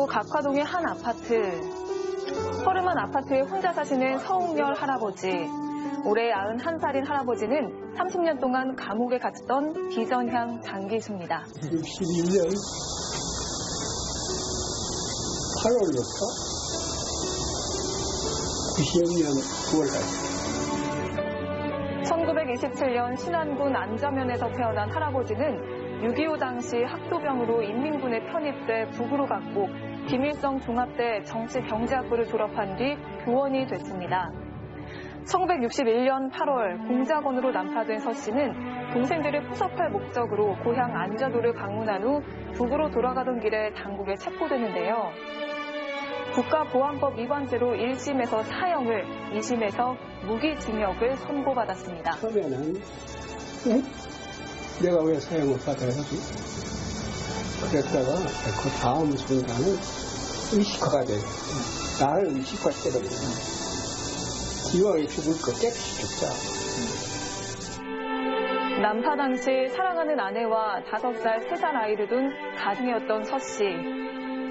각화동의 한 아파트. 허름한 아파트에 혼자 사시는 서홍열 할아버지. 올해 91살인 할아버지는 30년 동안 감옥에 갇혔던 비전향 장기수입니다. 61년 8월부터 90년 9월까지. 1927년 신안군 안저면에서 태어난 할아버지는 6.25 당시 학도병으로 인민군에 편입돼 북으로 갔고 김일성 종합대 정치경제학부를 졸업한 뒤 교원이 됐습니다. 1961년 8월 공작원으로 난파된 서 씨는 동생들을 포섭할 목적으로 고향 안저도를 방문한 후 북으로 돌아가던 길에 당국에 체포되는데요. 국가보안법 위반죄로 1심에서 사형을, 2심에서 무기징역을 선고받았습니다. 처음에는 내가 왜 사형을 받아야 하지? 그랬다가 그 다음 순간은 의식화가 돼요. 나를 의식화시켜버려요. 기왕에 죽을 거 깨끗이 죽자. 난파 당시 사랑하는 아내와 5살, 3살 아이를 둔 가중이었던 서 씨.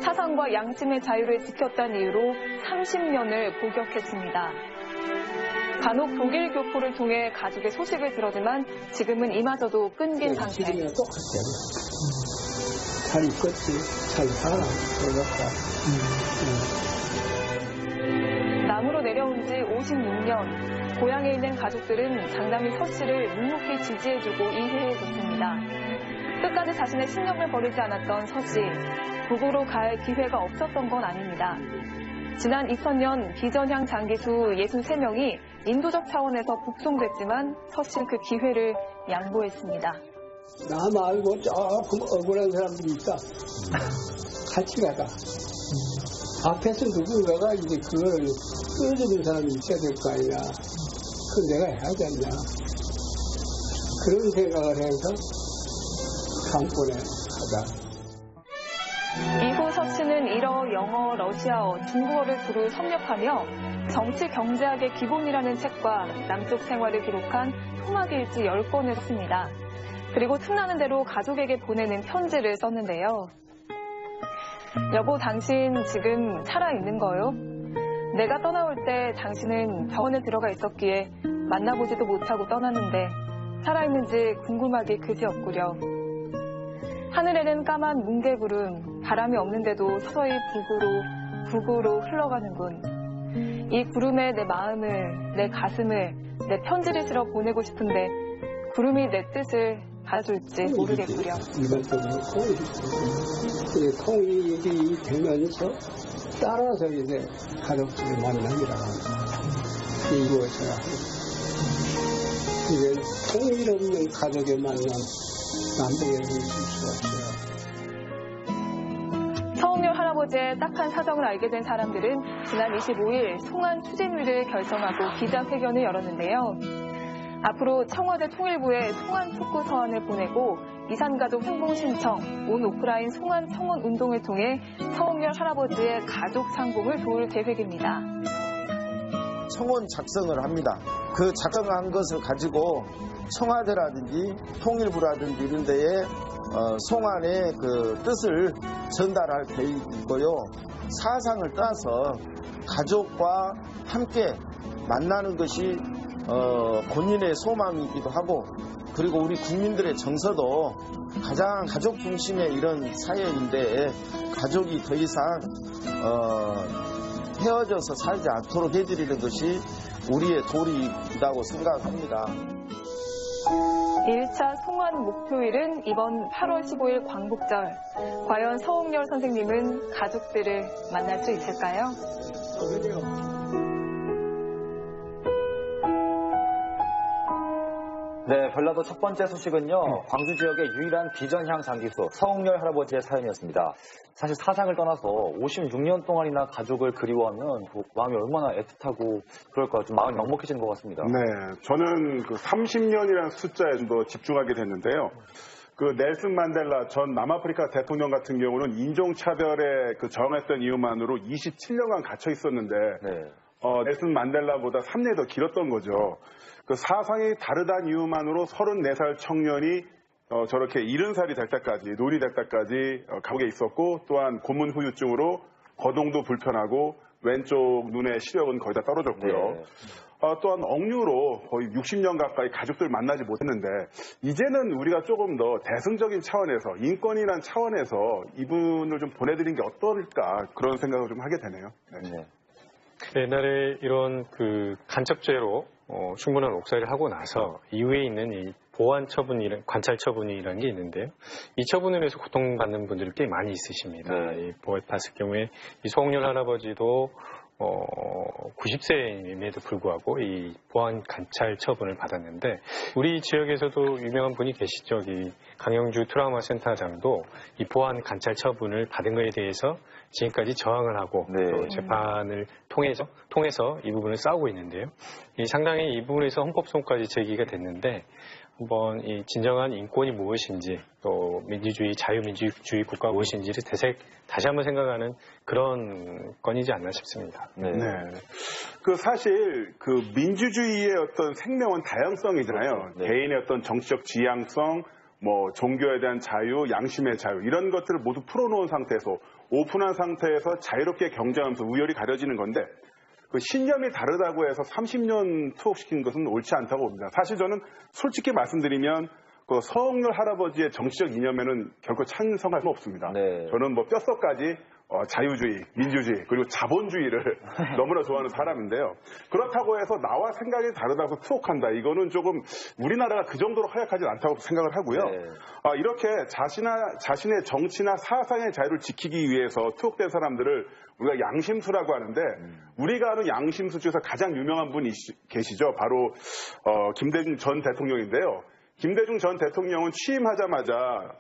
사상과 양심의 자유를 지켰다는 이유로 30년을 복역했습니다. 간혹 독일 교포를 통해 가족의 소식을 들었지만 지금은 이마저도 끊긴 상태. 지금이랑 똑같아요. 잘 있겠지. 잘 살아. 남으로 내려온 지 56년. 고향에 있는 가족들은 장남이 서 씨를 묵묵히 지지해주고 이해해줬습니다. 끝까지 자신의 신념을 버리지 않았던 서 씨. 북으로 갈 기회가 없었던 건 아닙니다. 지난 2000년 비전향 장기수 63명이 인도적 차원에서 북송됐지만 서 씨는 그 기회를 양보했습니다. 나 말고 조금 억울한 사람들이 있다. 같이 가자. 앞에서 누군가가 이제 그걸 끌어주는 사람이 있어야 될 거 아니야. 그건 내가 해야지 않냐. 그런 생각을 해서 강권에 가자. 이후 서 씨는 일어, 영어, 러시아어, 중국어를 두루 섭렵하며 정치 경제학의 기본이라는 책과 남쪽 생활을 기록한 토막일지 10권을 썼습니다. 그리고 틈나는 대로 가족에게 보내는 편지를 썼는데요. 여보, 당신 지금 살아있는 거요? 내가 떠나올 때 당신은 병원에 들어가 있었기에 만나보지도 못하고 떠났는데 살아있는지 궁금하기 그지없구려. 하늘에는 까만 뭉게구름, 바람이 없는데도 서서히 북으로 흘러가는군. 이 구름에 내 마음을, 내 가슴을, 내 편지를 실어 보내고 싶은데 구름이 내 뜻을 받아줄지 모르겠구려. 일반적으로 통일이 되면서 따라서 이제 가족들을 만납니다. 이루어져야 하고. 이게 통일 없는 가족의 만남, 남북에 있을 수 없어요. 서홍열 할아버지의 딱한 사정을 알게 된 사람들은 지난 25일 송환 추진위를 결성하고 기자회견을 열었는데요. 앞으로 청와대 통일부에 송환 촉구 서한을 보내고 이산가족 행복 신청, 온 오프라인 송환 청원 운동을 통해 서홍열 할아버지의 가족 상봉을 도울 계획입니다. 청원 작성을 합니다. 그 작성한 것을 가지고 청와대라든지 통일부라든지 이런 데에 송환의 그 뜻을 전달할 계획이고요. 사상을 따서 가족과 함께 만나는 것이 본인의 소망이기도 하고, 그리고 우리 국민들의 정서도 가장 가족 중심의 이런 사회인데 가족이 더 이상 헤어져서 살지 않도록 해드리는 것이 우리의 도리이라고 생각합니다. 1차 송환 목표일은 이번 8월 15일 광복절. 과연 서홍열 선생님은 가족들을 만날 수 있을까요? 네, 전라도 첫 번째 소식은요. 광주 지역의 유일한 비전향 장기수 서홍열 할아버지의 사연이었습니다. 사실 사상을 떠나서 56년 동안이나 가족을 그리워하면 마음이 얼마나 애틋하고 그럴까 좀 마음이 먹먹해지는 것 같습니다. 네, 저는 그 30년이라는 숫자에 좀 더 집중하게 됐는데요. 그 넬슨 만델라 전 남아프리카 대통령 같은 경우는 인종차별에 그 저항했던 이유만으로 27년간 갇혀 있었는데 넬슨 만델라보다 3년이 더 길었던 거죠. 그 사상이 다르다는 이유만으로 34살 청년이 저렇게 70살이 될 때까지, 노인이 될 때까지 감옥에 있었고, 또한 고문 후유증으로 거동도 불편하고 왼쪽 눈의 시력은 거의 다 떨어졌고요. 네. 또한 억류로 거의 60년 가까이 가족들 만나지 못했는데, 이제는 우리가 조금 더 대승적인 차원에서, 인권이란 차원에서 이분을 좀 보내드린 게 어떨까, 그런 생각을 좀 하게 되네요. 네. 옛날에 이런 그 간첩죄로 충분한 옥살이를 하고 나서 이후에 있는 이 보안 처분이란, 관찰 처분이라는 게 있는데요. 이 처분을 해서 고통받는 분들이 꽤 많이 있으십니다. 네. 이 봤을 경우에 이 송홍렬 할아버지도 90세임에도 불구하고 이 보안 관찰 처분을 받았는데, 우리 지역에서도 유명한 분이 계시죠. 이 강영주 트라우마 센터장도 이 보안 관찰 처분을 받은 것에 대해서 지금까지 저항을 하고 네. 또 재판을 통해서 이 부분을 싸우고 있는데요. 이 상당히 이 부분에서 헌법소원까지 제기가 됐는데, 한번 이 진정한 인권이 무엇인지, 또 민주주의, 자유민주주의 국가가 무엇인지를 다시 한번 생각하는 그런 건이지 않나 싶습니다. 네. 네. 사실 민주주의의 어떤 생명은 다양성이잖아요. 네. 개인의 어떤 정치적 지향성, 종교에 대한 자유, 양심의 자유, 이런 것들을 모두 풀어놓은 상태에서, 오픈한 상태에서 자유롭게 경쟁하면서 우열이 가려지는 건데, 신념이 다르다고 해서 30년 투옥시킨 것은 옳지 않다고 봅니다. 사실 저는 솔직히 말씀드리면 서홍렬 할아버지의 정치적 이념에는 결코 찬성할 수 없습니다. 네. 저는 뼛속까지 자유주의, 민주주의, 그리고 자본주의를 너무나 좋아하는 사람인데요. 그렇다고 해서 나와 생각이 다르다고 투옥한다, 이거는 조금 우리나라가 그 정도로 허약하지 않다고 생각을 하고요. 네. 이렇게 자신의 정치나 사상의 자유를 지키기 위해서 투옥된 사람들을 우리가 양심수라고 하는데, 우리가 아는 양심수 중에서 가장 유명한 분이 계시죠. 바로 김대중 전 대통령인데요. 김대중 전 대통령은 취임하자마자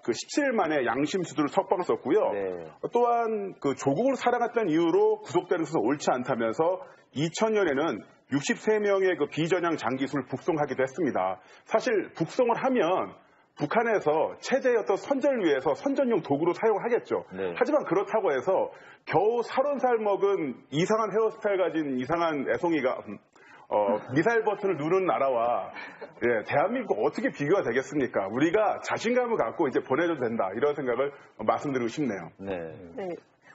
17일 만에 양심수들을 석방을 썼고요. 네. 또한 조국을 사랑했던 이유로 구속되는 것은 옳지 않다면서 2000년에는 63명의 비전향 장기수를 북송하기도 했습니다. 사실 북송을 하면 북한에서 체제의 어떤 선전을 위해서 선전용 도구로 사용하겠죠. 네. 하지만 그렇다고 해서 겨우 30살 먹은 이상한 헤어스타일 가진 이상한 애송이가 미사일 버튼을 누르는 나라와 대한민국 어떻게 비교가 되겠습니까? 우리가 자신감을 갖고 이제 보내줘도 된다, 이런 생각을 말씀드리고 싶네요. 네. 네.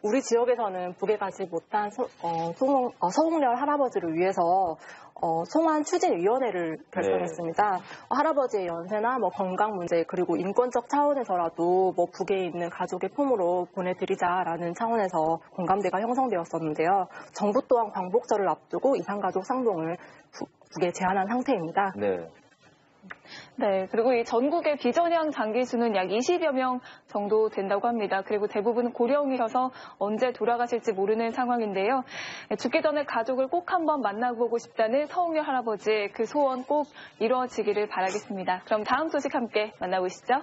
우리 지역에서는 북에 가지 못한 서홍렬 할아버지를 위해서 송환 추진위원회를 결성했습니다. 할아버지의 연세나 건강 문제, 그리고 인권적 차원에서라도 북에 있는 가족의 품으로 보내드리자라는 차원에서 공감대가 형성되었었는데요. 정부 또한 광복절을 앞두고 이산가족 상봉을 북에 제안한 상태입니다. 네. 네, 그리고 이 전국의 비전향 장기수는 약 20여 명 정도 된다고 합니다. 그리고 대부분 고령이셔서 언제 돌아가실지 모르는 상황인데요. 죽기 전에 가족을 꼭 한번 만나보고 싶다는 서홍렬 할아버지의 그 소원 꼭 이루어지기를 바라겠습니다. 그럼 다음 소식 함께 만나보시죠.